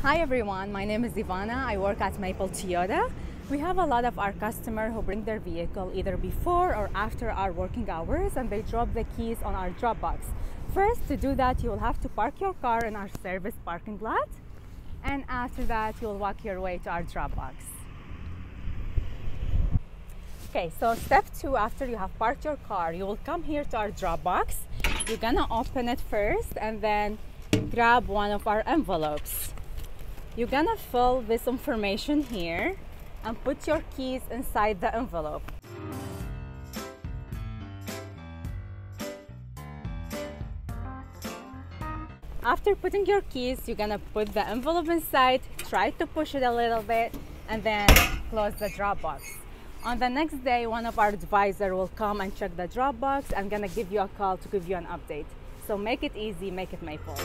Hi everyone, my name is Ivana. I work at Maple Toyota. We have a lot of our customers who bring their vehicle either before or after our working hours, and they drop the keys on our dropbox. First, to do that, you will have to park your car in our service parking lot, and after that, you'll walk your way to our dropbox. Okay, so step 2, after you have parked your car, you will come here to our dropbox. You're gonna open it first and then grab one of our envelopes. You're gonna fill this information here and put your keys inside the envelope. After putting your keys, you're gonna put the envelope inside, try to push it a little bit, and then close the Dropbox. On the next day, one of our advisors will come and check the Dropbox and gonna give you a call to give you an update. So make it easy, make it Maple.